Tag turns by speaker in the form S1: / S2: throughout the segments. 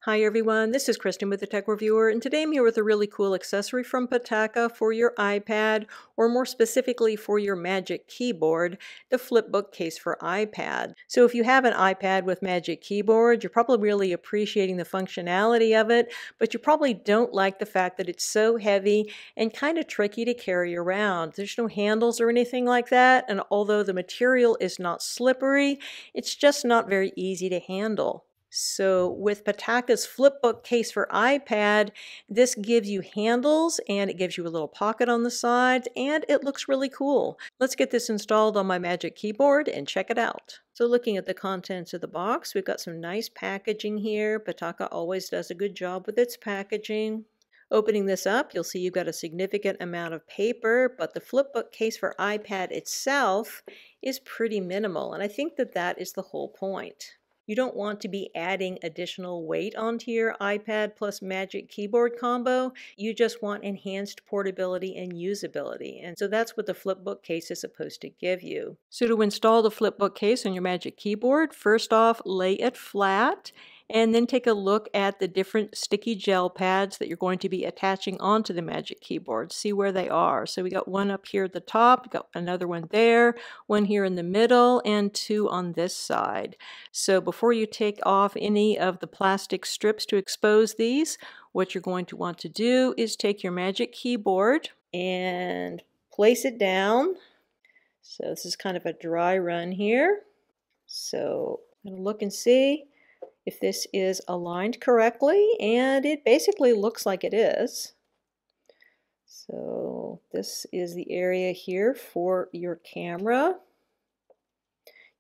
S1: Hi everyone, this is Kristen with the Tech Reviewer, and today I'm here with a really cool accessory from PITAKA for your iPad, or more specifically for your Magic Keyboard, the flipbook case for iPad. So if you have an iPad with Magic Keyboard, you're probably really appreciating the functionality of it, but you probably don't like the fact that it's so heavy and kind of tricky to carry around. There's no handles or anything like that, and although the material is not slippery, it's just not very easy to handle. So with PITAKA's flipbook case for iPad, this gives you handles and it gives you a little pocket on the sides and it looks really cool. Let's get this installed on my Magic Keyboard and check it out. So looking at the contents of the box, we've got some nice packaging here. PITAKA always does a good job with its packaging. Opening this up, you'll see you've got a significant amount of paper, but the flipbook case for iPad itself is pretty minimal, and I think that that is the whole point. You don't want to be adding additional weight onto your iPad plus Magic Keyboard combo. You just want enhanced portability and usability. And so that's what the flipbook case is supposed to give you. So to install the flipbook case on your Magic Keyboard, first off, lay it flat and then take a look at the different sticky gel pads that you're going to be attaching onto the Magic Keyboard. See where they are. So we got one up here at the top, got another one there, one here in the middle, and two on this side. So before you take off any of the plastic strips to expose these, what you're going to want to do is take your Magic Keyboard and place it down. So this is kind of a dry run here. So I'm going to look and see if this is aligned correctly, and it basically looks like it is. So this is the area here for your camera.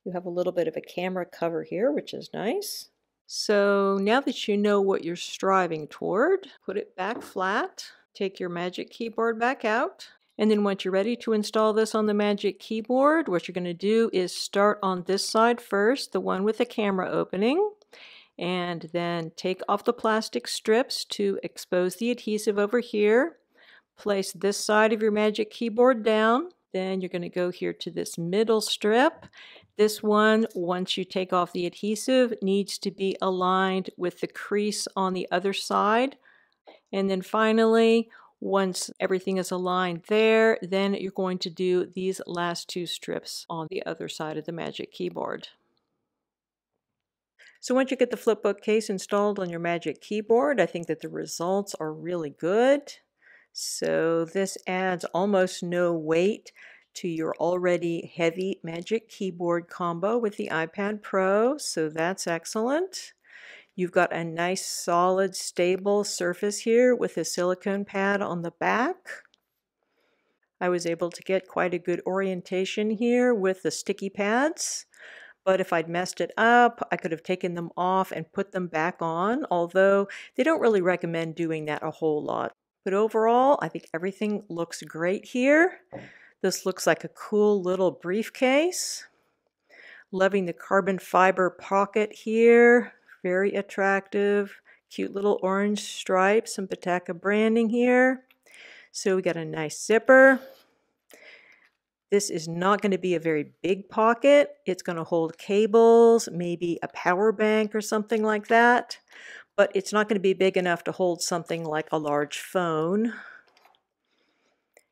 S1: You have a little bit of a camera cover here, which is nice. So now that you know what you're striving toward, put it back flat, take your Magic Keyboard back out, and then once you're ready to install this on the Magic Keyboard, what you're going to do is start on this side first, the one with the camera opening, and then take off the plastic strips to expose the adhesive over here. Place this side of your Magic Keyboard down. Then you're going to go here to this middle strip. This one, once you take off the adhesive, needs to be aligned with the crease on the other side. And then finally, once everything is aligned there, then you're going to do these last two strips on the other side of the Magic Keyboard. So once you get the flipbook case installed on your Magic Keyboard, I think that the results are really good. So this adds almost no weight to your already heavy Magic Keyboard combo with the iPad Pro, so that's excellent. You've got a nice solid stable surface here with a silicone pad on the back. I was able to get quite a good orientation here with the sticky pads. But if I'd messed it up, I could have taken them off and put them back on, although they don't really recommend doing that a whole lot. But overall, I think everything looks great here. This looks like a cool little briefcase. Loving the carbon fiber pocket here. Very attractive. Cute little orange stripes, some PITAKA branding here. So we got a nice zipper. This is not going to be a very big pocket. It's going to hold cables, maybe a power bank or something like that. But it's not going to be big enough to hold something like a large phone.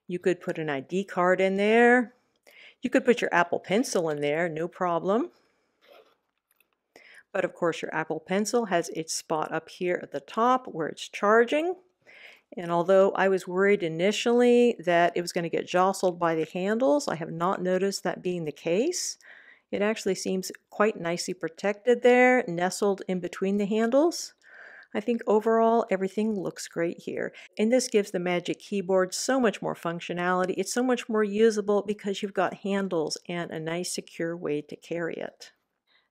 S1: You could put an ID card in there. You could put your Apple Pencil in there, no problem. But of course your Apple Pencil has its spot up here at the top where it's charging. And although I was worried initially that it was going to get jostled by the handles, I have not noticed that being the case. It actually seems quite nicely protected there, nestled in between the handles. I think overall everything looks great here. And this gives the Magic Keyboard so much more functionality. It's so much more usable because you've got handles and a nice secure way to carry it.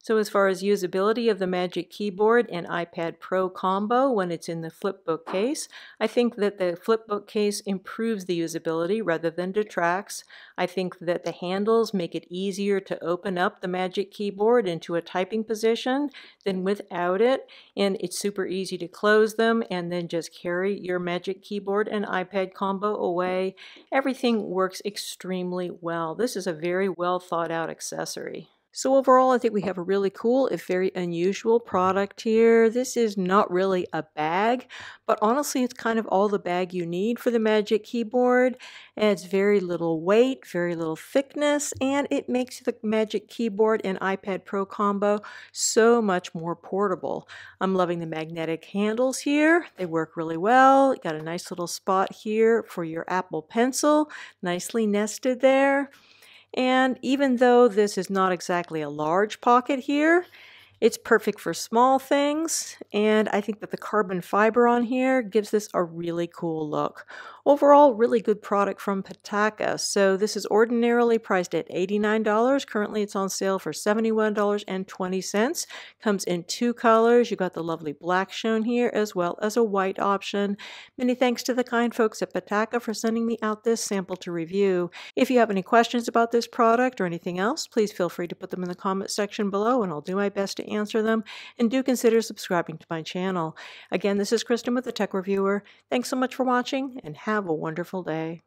S1: So as far as usability of the Magic Keyboard and iPad Pro combo when it's in the flipbook case, I think that the flipbook case improves the usability rather than detracts. I think that the handles make it easier to open up the Magic Keyboard into a typing position than without it, and it's super easy to close them and then just carry your Magic Keyboard and iPad combo away. Everything works extremely well. This is a very well thought out accessory. So overall, I think we have a really cool, if very unusual product here. This is not really a bag, but honestly, it's kind of all the bag you need for the Magic Keyboard. And it's very little weight, very little thickness, and it makes the Magic Keyboard and iPad Pro combo so much more portable. I'm loving the magnetic handles here. They work really well. Got a nice little spot here for your Apple Pencil, nicely nested there. And even though this is not exactly a large pocket here, it's perfect for small things, and I think that the carbon fiber on here gives this a really cool look. Overall, really good product from PITAKA. So this is ordinarily priced at $89. Currently, it's on sale for $71.20. Comes in two colors. You got the lovely black shown here, as well as a white option. Many thanks to the kind folks at PITAKA for sending me out this sample to review. If you have any questions about this product or anything else, please feel free to put them in the comment section below, and I'll do my best to answer them. And do consider subscribing to my channel. Again, this is Kristen with the Tech Reviewer. Thanks so much for watching, and have a wonderful day.